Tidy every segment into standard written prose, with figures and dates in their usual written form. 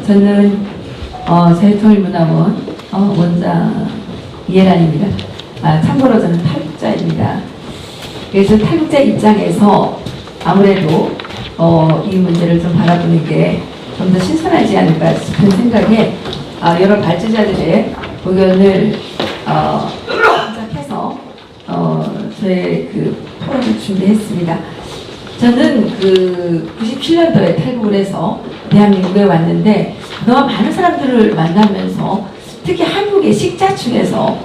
저는 자유통일문화원 원장 이혜란입니다. 참고로 저는 탈북자입니다. 그래서 탈북자 입장에서 아무래도 이 문제를 좀 바라보는 게 좀 더 신선하지 않을까 싶은 생각에 여러 발제자들의 의견을 참작해서 저의 그 토론을 준비했습니다. 저는 97년도에 탈북을 해서 대한민국에 왔는데 그동안 많은 사람들을 만나면서 특히 한국의 식자층에서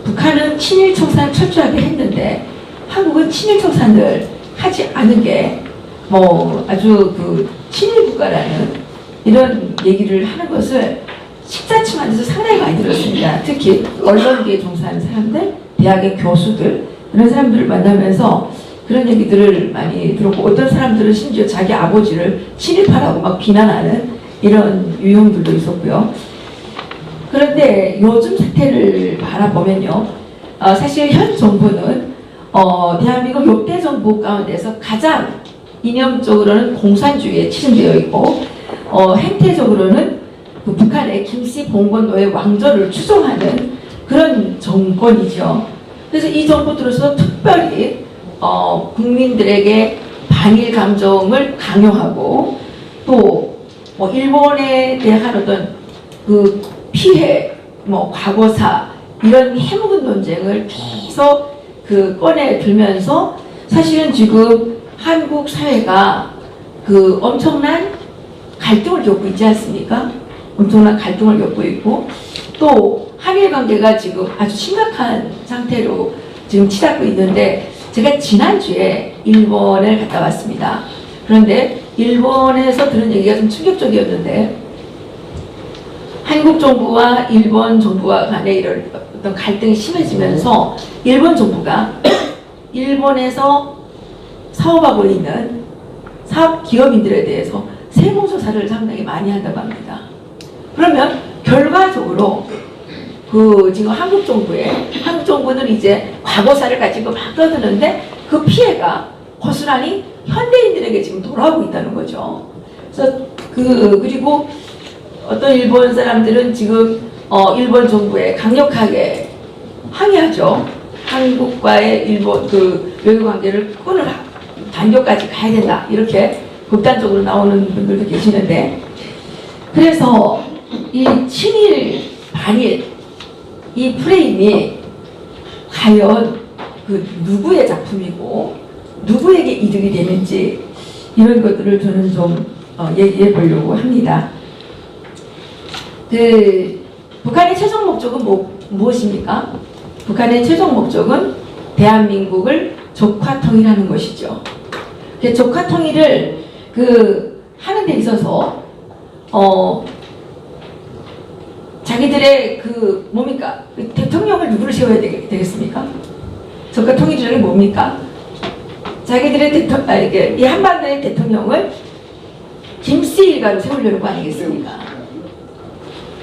북한은 친일 청산을 철저하게 했는데 한국은 친일 청산을 하지 않은 게 아주 친일 국가라는 이런 얘기를 하는 것을 식자층한테서 상당히 많이 들었습니다. 특히 언론계에 종사하는 사람들, 대학의 교수들 이런 사람들을 만나면서 그런 얘기들을 많이 들었고 어떤 사람들은 심지어 자기 아버지를 친일파라고 막 비난하는 이런 유형들도 있었고요. 그런데 요즘 사태를 바라보면요. 사실 현 정부는 대한민국 역대 정부 가운데서 가장 이념적으로는 공산주의에 치중되어 있고 행태적으로는 북한의 김씨 봉건노의 왕조를 추종하는 그런 정권이죠. 그래서 이 정부 들어서 특별히 국민들에게 반일 감정을 강요하고 또 일본에 대한 어떤 그 피해, 과거사 이런 해묵은 논쟁을 계속 꺼내 들면서 사실은 지금 한국 사회가 엄청난 갈등을 겪고 있지 않습니까? 엄청난 갈등을 겪고 있고 또 한일 관계가 지금 아주 심각한 상태로 지금 치닫고 있는데 제가 지난주에 일본을 갔다 왔습니다. 그런데 일본에서 들은 얘기가 좀 충격적이었는데 한국 정부와 일본 정부와 간의 이런 어떤 갈등이 심해지면서 일본 정부가 일본에서 사업하고 있는 사업 기업인들에 대해서 세무조사를 상당히 많이 한다고 합니다. 그러면 결과적으로 지금 한국 정부는 이제 과거사를 가지고 막 떠드는데 그 피해가 고스란히 현대인들에게 지금 돌아오고 있다는 거죠. 그래서 그리고 어떤 일본 사람들은 지금 일본 정부에 강력하게 항의하죠. 한국과의 일본 외교 관계를 끊으라, 단교까지 가야 된다 이렇게 극단적으로 나오는 분들도 계시는데 그래서 이 친일 반일 이 프레임이 과연 누구의 작품이고 누구에게 이득이 되는지 이런 것들을 저는 좀 얘기해 보려고 합니다. 북한의 최종 목적은 무엇입니까? 북한의 최종 목적은 대한민국을 적화 통일하는 것이죠. 적화 통일을 하는 데 있어서 자기들의 뭡니까? 대통령을 누구를 세워야 되겠습니까? 적화 통일이라는 게 뭡니까? 자기들의 이 한반도의 대통령을 김씨 일가로 세우려는 거 아니겠습니까?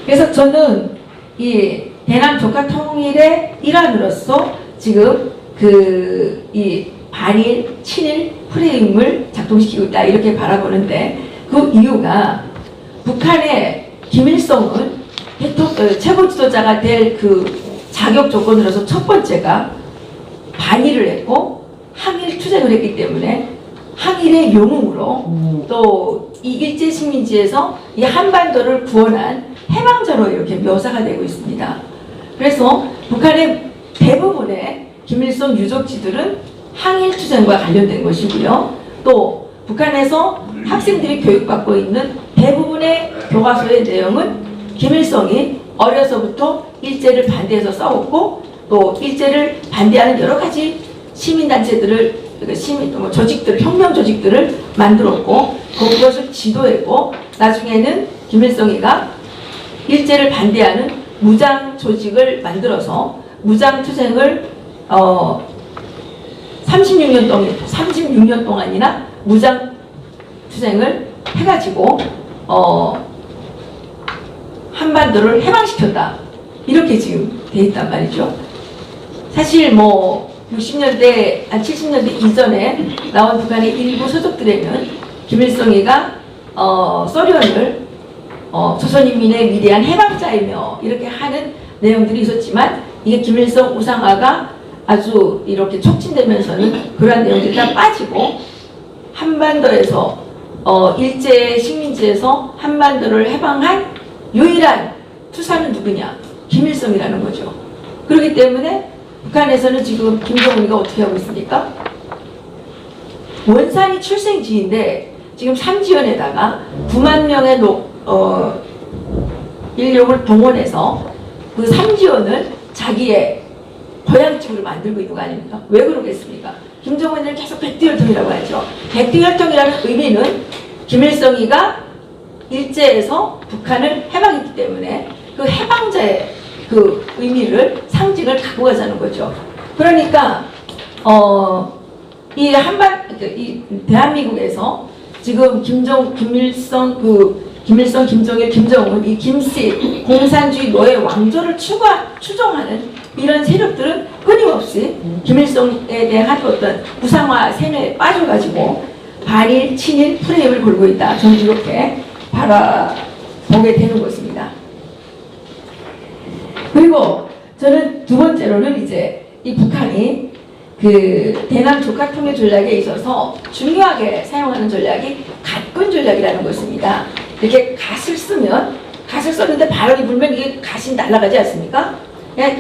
그래서 저는 이 대남 적화 통일의 일환으로서 지금 이 반일, 친일 프레임을 작동시키고 있다 이렇게 바라보는데 그 이유가 북한의 김일성은 최고 지도자가 될 자격 조건으로서 첫 번째가 반일을 했고 항일 투쟁을 했기 때문에 항일의 영웅으로 또 이 일제식민지에서 이 한반도를 구원한 해방자로 이렇게 묘사가 되고 있습니다. 그래서 북한의 대부분의 김일성 유족지들은 항일 투쟁과 관련된 것이고요. 또 북한에서 학생들이 교육받고 있는 대부분의 교과서의 내용은 김일성이 어려서부터 일제를 반대해서 싸웠고 또 일제를 반대하는 여러 가지 시민단체들을 조직들, 혁명 조직들을 만들었고 그것을 지도했고 나중에는 김일성이가 일제를 반대하는 무장 조직을 만들어서 무장 투쟁을 36년 동안이나 무장 투쟁을 해가지고 한반도를 해방시켰다 이렇게 지금 돼 있단 말이죠. 사실 60년대, 70년대 이전에 나온 북한의 일부 서적들에는 김일성이가 소련을 조선인민의 위대한 해방자이며 이렇게 하는 내용들이 있었지만 이게 김일성 우상화가 아주 이렇게 촉진되면서는 그러한 내용들이 다 빠지고 한반도에서 일제 식민지에서 한반도를 해방한 유일한 투사는 누구냐? 김일성이라는 거죠. 그렇기 때문에 북한에서는 지금 김정은이가 어떻게 하고 있습니까? 원산이 출생지인데 지금 삼지연에다가 9만 명의 인력을 동원해서 그 삼지연을 자기의 고향집으로 만들고 있는 거 아닙니까? 왜 그러겠습니까? 김정은을 계속 백두혈통이라고 하죠. 백두혈통이라는 의미는 김일성이가 일제에서 북한을 해방했기 때문에 그 해방자의 그 의미를 상징을 갖고 가자는 거죠. 그러니까 이 대한민국에서 지금 김일성, 김정일, 김정은, 이 김씨 공산주의 노예 왕조를 추종하는 이런 세력들은 끊임없이 김일성에 대한 어떤 우상화 세뇌에 빠져가지고 반일, 친일 프레임을 걸고 있다. 저는 이렇게 바라보게 되는 것입니다. 그리고 저는 두 번째로는 이제 이 북한이 그 대남 조카 통일 전략에 있어서 중요하게 사용하는 전략이 갓군 전략이라는 것입니다. 이렇게 갓을 썼는데 바람이 불면 이게 갓이 날아가지 않습니까?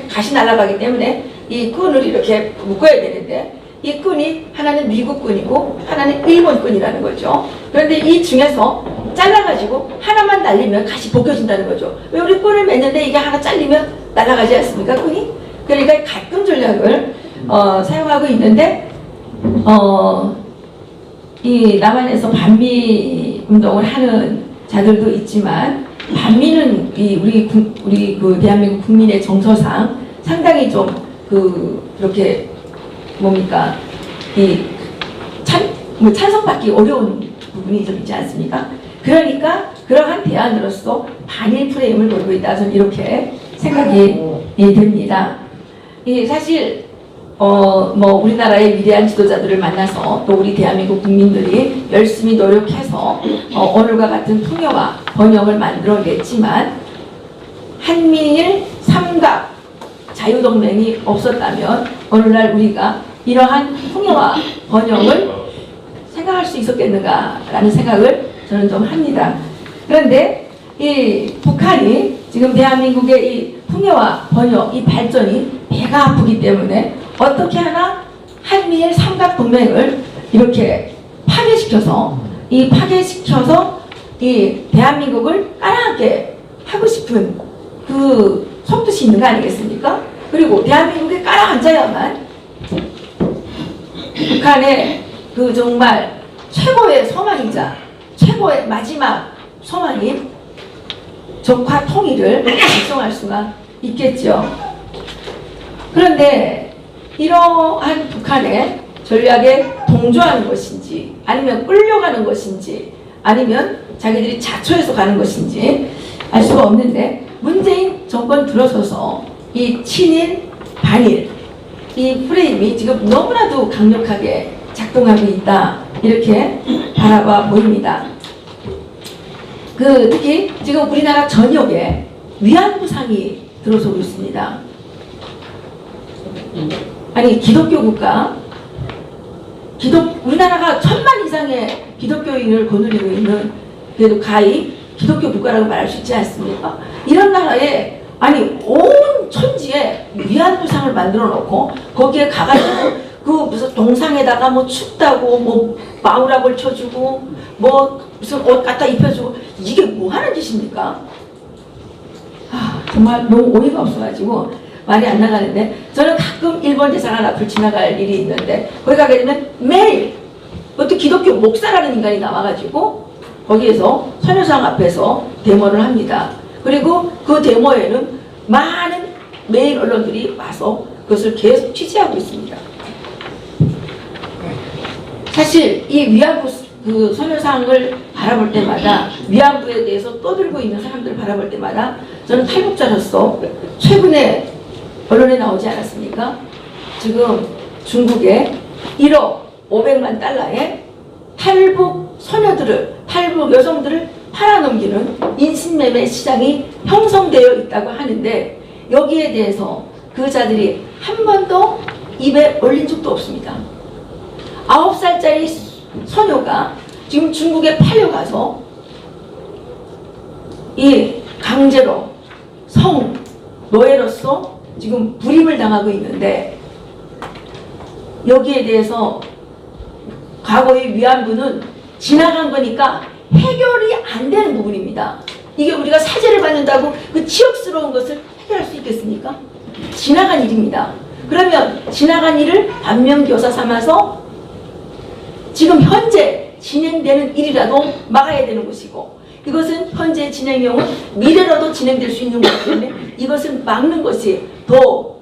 갓이 날아가기 때문에 이 끈을 이렇게 묶어야 되는데 이 끈이 하나는 미국 끈이고 하나는 일본 끈이라는 거죠. 그런데 이 중에서 잘라가지고 하나만 날리면 갓이 벗겨진다는 거죠. 왜 우리 끈을 맸는데 이게 하나 잘리면 날아가지 않습니까? 끈이? 그러니까 갓군 전략을 사용하고 있는데 이 남한에서 반미 운동을 하는 자들도 있지만 반미는 우리 그 대한민국 국민의 정서상 상당히 좀 그렇게 뭡니까 찬성받기 어려운 부분이 좀 있지 않습니까? 그러니까 그러한 대안으로서 반일 프레임을 걸고 있다. 저는 이렇게 생각이 됩니다. 사실 우리나라의 위대한 지도자들을 만나서 또 우리 대한민국 국민들이 열심히 노력해서 오늘과 같은 통일과 번영을 만들어냈지만 한미일 삼각 자유동맹이 없었다면 오늘날 우리가 이러한 통일과 번영을 생각할 수 있었겠는가라는 생각을 저는 좀 합니다. 그런데 이 북한이 지금 대한민국의 이 통일과 번영, 이 발전이 배가 아프기 때문에 어떻게 하나 한미일 삼각동맹을 이렇게 파괴시켜서 이 대한민국을 까라하게 하고 싶은 그 속뜻이 있는 거 아니겠습니까? 그리고 대한민국에 깔아앉아야만 북한의 그 정말 최고의 소망이자 최고의 마지막 소망인 적화 통일을 달성할 수가 있겠죠. 그런데 이러한 북한의 전략에 동조하는 것인지 아니면 끌려가는 것인지 아니면 자기들이 자초해서 가는 것인지 알 수가 없는데 문재인 정권 들어서서 이 친일, 반일 이 프레임이 지금 너무나도 강력하게 작동하고 있다. 이렇게 바라봐 보입니다. 특히 지금 우리나라 전역에 위안부상이 들어서고 있습니다. 아니 기독교 국가, 우리나라가 1000만 이상의 기독교인을 거느리고 있는 그래도 가히 기독교 국가라고 말할 수 있지 않습니까? 이런 나라에 아니 온 천지에 위안부상을 만들어 놓고 거기에 가가지고 그 무슨 동상에다가 뭐 춥다고 뭐 마우락을 쳐주고 뭐 무슨 옷 갖다 입혀주고 이게 뭐 하는 짓입니까? 정말 너무 어이가 없어가지고 말이 안 나가는데 저는 가끔 일본 대사관 앞을 지나갈 일이 있는데 거기 가게 되면 매일 어떤 기독교 목사라는 인간이 나와가지고 거기에서 선효상 앞에서 데모를 합니다. 그리고 그 데모에는 많은 메인 언론들이 와서 그것을 계속 취재하고 있습니다. 사실 이 위안부 그 선효상을 바라볼 때마다 위안부에 대해서 떠들고 있는 사람들을 바라볼 때마다 저는 탈북자로서 최근에 언론에 나오지 않았습니까? 지금 중국에 1억 500만 달러의 탈북 탈북 여성들을 팔아넘기는 인신매매 시장이 형성되어 있다고 하는데 여기에 대해서 그 자들이 한 번도 입에 올린 적도 없습니다. 9살짜리 소녀가 지금 중국에 팔려가서 이 강제로 성 노예로서 지금 불임을 당하고 있는데 여기에 대해서 과거의 위안부는 지나간 거니까 해결이 안 되는 부분입니다. 이게 우리가 사죄를 받는다고 그 치욕스러운 것을 해결할 수 있겠습니까? 지나간 일입니다. 그러면 지나간 일을 반면교사 삼아서 지금 현재 진행되는 일이라도 막아야 되는 것이고 이것은 현재 진행형은 미래로도 진행될 수 있는 것이기 때문에 이것을 막는 것이 더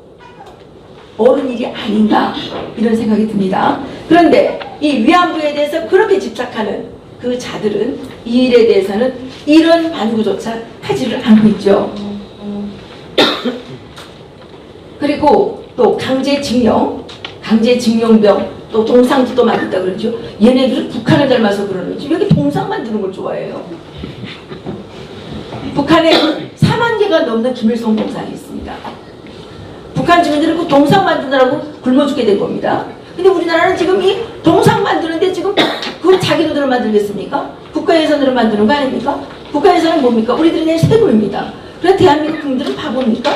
옳은 일이 아닌가 이런 생각이 듭니다. 그런데 이 위안부에 대해서 그렇게 집착하는 그 자들은 이 일에 대해서는 이런 반구조차 하지를 않고 있죠. 그리고 또 강제징용병 또 동상도 만든다 그러죠. 얘네들은 북한을 닮아서 그러는지 왜 이렇게 동상 만드는 걸 좋아해요? 북한에 4만 개가 넘는 김일성 동상이 있습니다. 북한 주민들은 그 동상 만드느라고 굶어 죽게 된 겁니다. 근데 우리나라는 지금 이 동상 만드는데 지금 그 자기 돈으로 만들겠습니까? 국가 예산으로 만드는 거 아닙니까? 국가 예산은 뭡니까? 우리들이 내 세금입니다. 그래 대한민국 국민들은 바보입니까?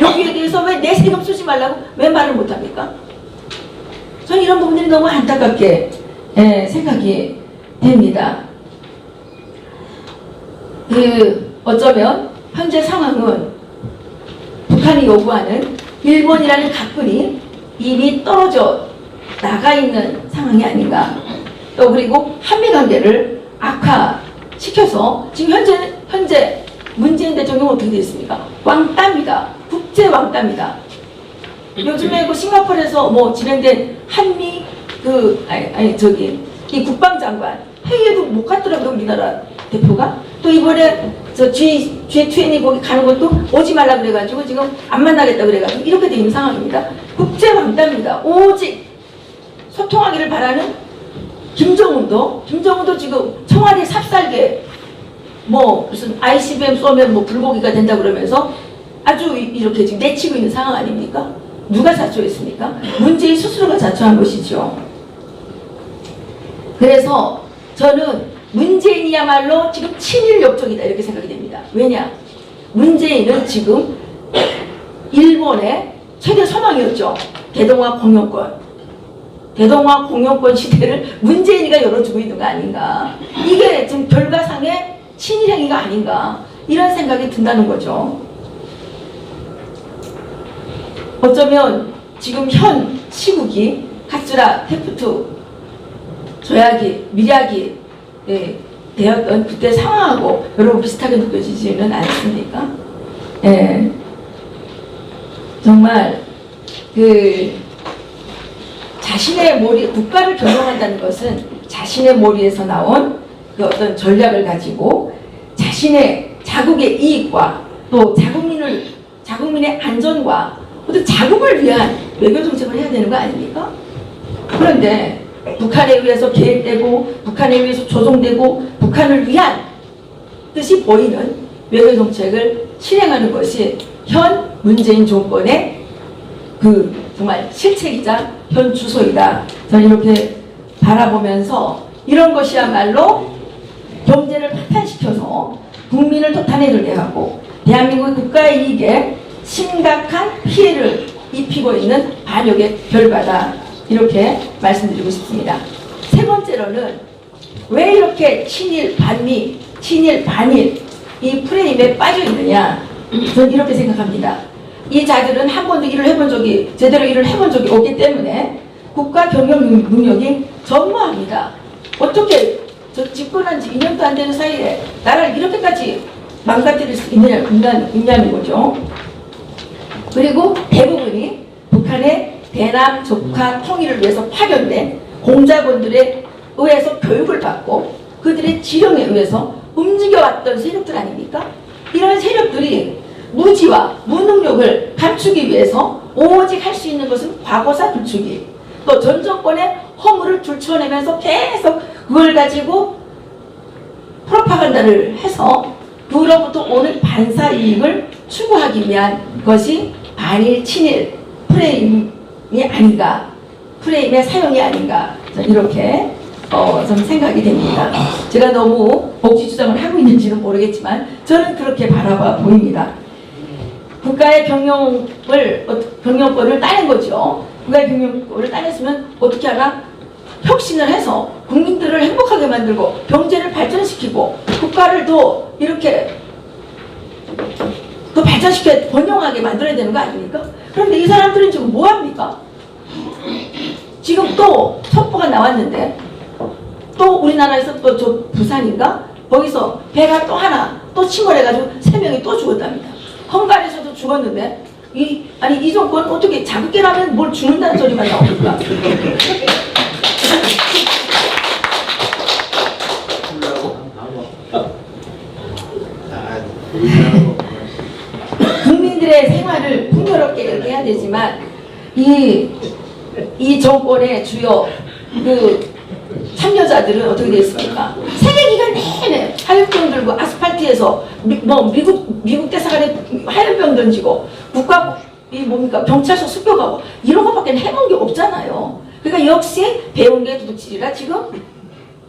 여기에 대해서 왜 내 세금 쓰지 말라고 왜 말을 못합니까? 저는 이런 부분들이 너무 안타깝게 생각이 됩니다. 어쩌면 현재 상황은 북한이 요구하는 일본이라는 각군이 이미 떨어져 나가 있는 상황이 아닌가. 또 그리고 한미관계를 악화시켜서 지금 현재 문재인 대통령은 어떻게 되었습니까? 왕따입니다. 국제 왕따입니다. 요즘에 그 싱가포르에서 뭐 진행된 한미 이 국방장관 회의에도 못 갔더라고요, 우리나라 대표가. 또 이번에 저 G20 거기 가는 것도 오지 말라 그래가지고 지금 안 만나겠다 그래가지고 이렇게 돼 있는 상황입니다. 국제 왕따입니다. 오직 소통하기를 바라는 김정은도 지금 청와대 삽살개 뭐 무슨 ICBM 쏘면 뭐 불고기가 된다 그러면서 아주 이렇게 지금 내치고 있는 상황 아닙니까? 누가 자초했습니까? 문재인 스스로가 자초한 것이죠. 그래서 저는 문재인이야말로 지금 친일 역적이다 이렇게 생각이 됩니다. 왜냐? 문재인은 지금 일본의 최대 소망이었죠. 대동아 공영권 시대를 문재인이가 열어주고 있는 거 아닌가. 이게 지금 결과상의 친일 행위가 아닌가 이런 생각이 든다는 거죠. 어쩌면 지금 현 시국이 카츠라 테프트 조약이 밀약이 되었던 그때 상황하고 여러분 비슷하게 느껴지지는 않습니까? 정말 자신의 머리, 국가를 경영한다는 것은 자신의 머리에서 나온 그 어떤 전략을 가지고 자신의 자국의 이익과 또 자국민의 안전과 어떤 자국을 위한 외교 정책을 해야 되는 거 아닙니까? 그런데 북한에 의해서 계획되고 북한에 의해서 조종되고 북한을 위한 뜻이 보이는 외교 정책을 실행하는 것이 현 문재인 정권의 정말 실책이자 현 주소이다. 저는 이렇게 바라보면서 이런 것이야말로 경제를 파탄시켜서 국민을 도탄해들게 하고 대한민국 국가의 이익에 심각한 피해를 입히고 있는 반역의 결과다. 이렇게 말씀드리고 싶습니다. 세 번째로는 왜 이렇게 친일, 반미, 친일, 반일 이 프레임에 빠져 있느냐. 저는 이렇게 생각합니다. 이 자들은 한 번도 제대로 일을 해본 적이 없기 때문에 국가 경영 능력이 전무합니다. 어떻게 저 집권한 지 2년도 안 되는 사이에 나라를 이렇게까지 망가뜨릴 수 있냐는 거죠. 그리고 대부분이 북한의 대남 적화 통일을 위해서 파견된 공작원들에 의해서 교육을 받고 그들의 지령에 의해서 움직여왔던 세력들 아닙니까? 이런 세력들이 무지와 무능력을 감추기 위해서 오직 할 수 있는 것은 과거사 불추기, 또 전 정권의 허물을 들추어내면서 계속 그걸 가지고 프로파간다를 해서 그로부터 오는 반사 이익을 추구하기 위한 것이 반일 친일 프레임이 아닌가, 프레임의 사용이 아닌가, 이렇게 좀 생각이 됩니다. 제가 너무 복지 주장을 하고 있는지는 모르겠지만 저는 그렇게 바라봐 보입니다. 국가의 경영권을 따낸 거죠. 국가의 경영권을 따냈으면 어떻게 하나? 혁신을 해서 국민들을 행복하게 만들고 경제를 발전시키고 국가를 더 이렇게 더 발전시켜 번영하게 만들어야 되는 거 아닙니까? 그런데 이 사람들은 지금 뭐 합니까? 지금 또 첩보가 나왔는데 또 우리나라에서 또 저 부산인가? 거기서 배가 또 하나 또 침몰해가지고 3명이 또 죽었답니다. 헝가리에서도 죽었는데 이 정권 어떻게 자극게 하면 뭘 죽는다는 소리만 나옵니까? 국민들의 생활을 풍요롭게 이렇게 해야 되지만 이 정권의 주요 참여자들은 어떻게 되었습니까? 세계 기간 내내 화염병 들고 아스팔트에서 미국 대사관에 화염병 던지고 국가 경찰서 습격하고 이런 것밖에 해본 게 없잖아요. 그러니까 역시 배운 게 도둑질이라 지금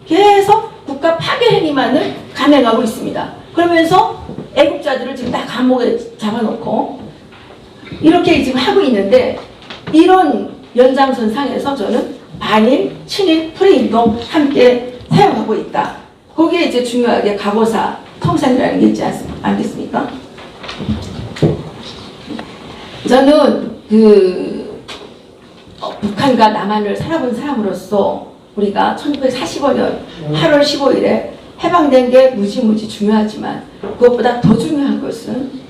계속 국가 파괴 행위만을 감행하고 있습니다. 그러면서 애국자들을 지금 다 감옥에 잡아놓고 이렇게 지금 하고 있는데, 이런 연장선상에서 저는 반일, 친일 프레임도 함께 사용하고 있다. 거기에 이제 중요하게 과거사, 청산이라는 게 있지 않겠습니까? 저는 북한과 남한을 살아본 사람으로서 우리가 1945년 8월 15일에 해방된 게 무지무지 중요하지만 그것보다 더 중요한 것은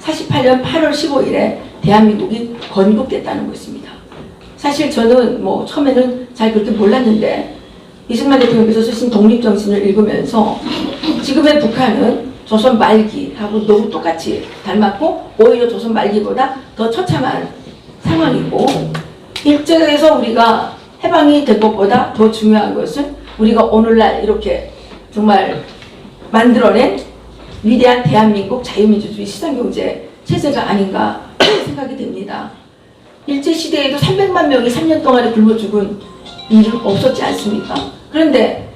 48년 8월 15일에 대한민국이 건국됐다는 것입니다. 사실 저는 처음에는 잘 그렇게 몰랐는데 이승만 대통령께서 쓰신 독립정신을 읽으면서 지금의 북한은 조선 말기하고 너무 똑같이 닮았고 오히려 조선 말기보다 더 처참한 상황이고, 일제에서 우리가 해방이 된 것보다 더 중요한 것은 우리가 오늘날 이렇게 정말 만들어낸 위대한 대한민국 자유민주주의 시장경제 체제가 아닌가 생각이 됩니다. 일제시대에도 300만 명이 3년 동안에 굶어 죽은 일은 없었지 않습니까? 그런데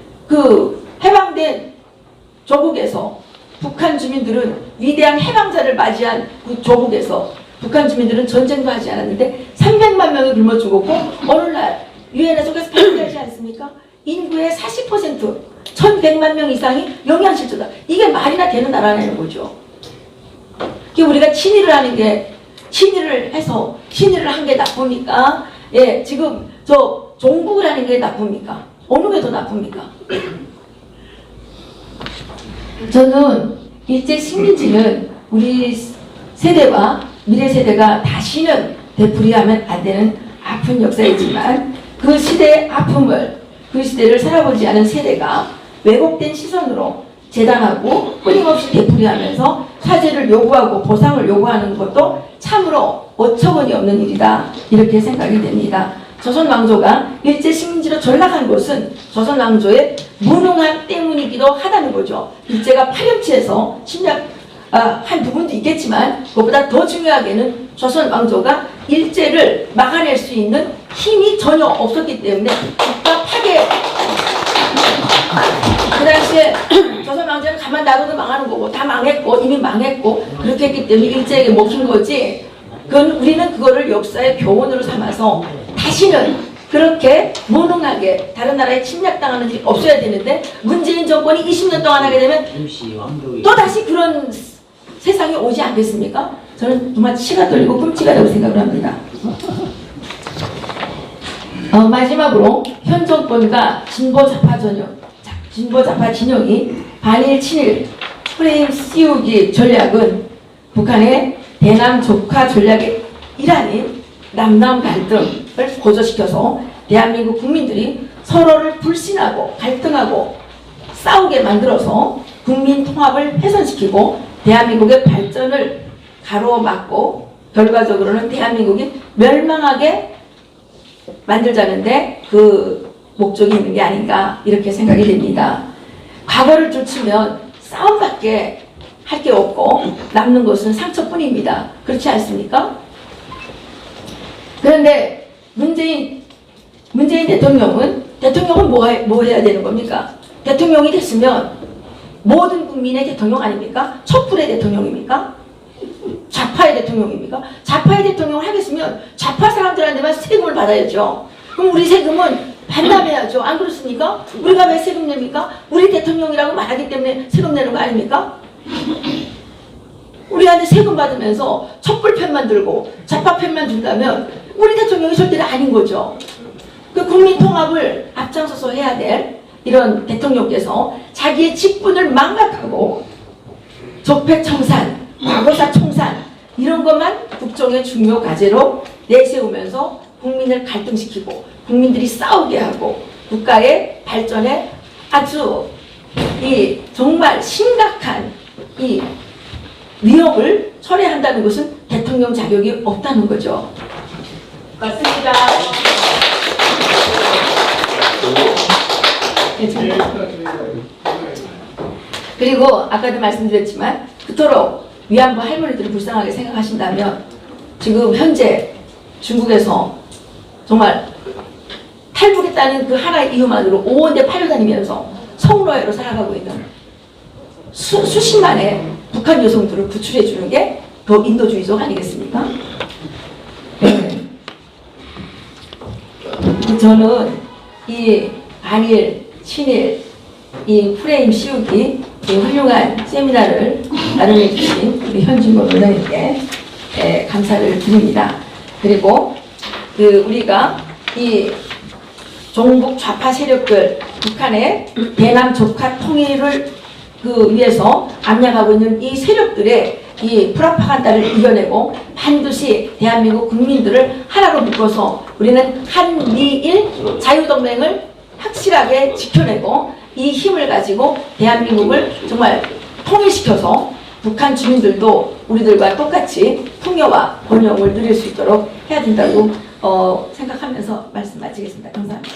해방된 조국에서 북한 주민들은 위대한 해방자를 맞이한 그 조국에서 북한 주민들은 전쟁도 하지 않았는데 300만 명이 굶어 죽었고 오늘날 유엔에서 계속 발표하지 않습니까? 인구의 40%, 1100만 명 이상이 영양실조다. 이게 말이나 되는 나라라는 거죠. 우리가 친일을 하는 게, 친일을 해서 친일을 한 게 나쁩니까? 예, 지금 종북을 하는 게 나쁩니까? 어느 게 더 나쁩니까? 저는 일제 식민지는 우리 세대와 미래 세대가 다시는 되풀이하면 안 되는 아픈 역사이지만 그 시대의 아픔을, 그 시대를 살아보지 않은 세대가 왜곡된 시선으로 재단하고 끊임없이 되풀이하면서 사죄를 요구하고 보상을 요구하는 것도 참으로 어처구니 없는 일이다, 이렇게 생각이 됩니다. 조선 왕조가 일제 식민지로 전락한 것은 조선 왕조의 무능함 때문이기도 하다는 거죠. 일제가 파렴치해서 침략한 부분도 있겠지만 그것보다 더 중요하게는 조선 왕조가 일제를 막아낼 수 있는 힘이 전혀 없었기 때문에 국가 파괴, 그 당시에 조선 왕조는 가만 놔둬도 망하는 거고 다 망했고 이미 망했고 그렇게 했기 때문에 일제에게 먹힌 거지, 우리는 그거를 역사의 교훈으로 삼아서 다시는 그렇게 무능하게 다른 나라에 침략당하는 일이 없어야 되는데, 문재인 정권이 20년 동안 하게 되면 또다시 그런 세상이 오지 않겠습니까? 저는 정말 치가 떨리고 끔찍하다고 생각을 합니다. 마지막으로 현 정권과 진보 좌파 진영이 반일 친일 프레임 씌우기 전략은 북한의 대남 적화 전략의 일환인 남남 갈등을 고조시켜서 대한민국 국민들이 서로를 불신하고 갈등하고 싸우게 만들어서 국민 통합을 훼손시키고 대한민국의 발전을 가로막고 결과적으로는 대한민국이 멸망하게 만들자는데 그 목적이 있는 게 아닌가, 이렇게 생각이 됩니다. 과거를 쫓으면 싸움밖에 할 게 없고 남는 것은 상처뿐입니다. 그렇지 않습니까? 그런데 문재인 대통령은 뭐 해야 되는 겁니까? 대통령이 됐으면 모든 국민의 대통령 아닙니까? 촛불의 대통령입니까? 좌파의 대통령입니까? 좌파의 대통령을 하겠으면 좌파 사람들한테만 세금을 받아야죠. 그럼 우리 세금은 반납해야죠. 안 그렇습니까? 우리가 왜 세금 냅니까? 우리 대통령이라고 말하기 때문에 세금 내는 거 아닙니까? 우리한테 세금 받으면서 촛불 편만 들고 좌파 편만 든다면 우리 대통령이 절대로 아닌 거죠. 그 국민 통합을 앞장서서 해야 될 이런 대통령께서 자기의 직분을 망각하고 적폐청산, 과거사 청산 이런 것만 국정의 중요 과제로 내세우면서 국민을 갈등시키고 국민들이 싸우게 하고 국가의 발전에 아주 정말 심각한 이 위협을 철회한다는 것은 대통령 자격이 없다는 거죠. 맞습니다. 그리고 아까도 말씀드렸지만 그토록 위안부 할머니들을 불쌍하게 생각하신다면 지금 현재 중국에서 정말 탈북했다는 그 하나의 이유만으로 5원대 팔려다니면서 성노예로 살아가고 있는 수십만의 북한 여성들을 구출해 주는 게 더 인도주의적 아니겠습니까? 네. 저는 이 반일, 친일, 이 프레임 씌우기 이 훌륭한 세미나를 마련해 주신 우리 현진모 원장님께 감사를 드립니다. 그리고 우리가 이 종북 좌파 세력들 북한의 대남 적화 통일을 위해서 압력하고 있는 이 세력들의 이 프로파간다를 이겨내고 반드시 대한민국 국민들을 하나로 묶어서 우리는 한미일 자유동맹을 확실하게 지켜내고 이 힘을 가지고 대한민국을 정말 통일시켜서 북한 주민들도 우리들과 똑같이 풍요와 번영을 누릴 수 있도록 해야 된다고 생각하면서 말씀 마치겠습니다. 감사합니다.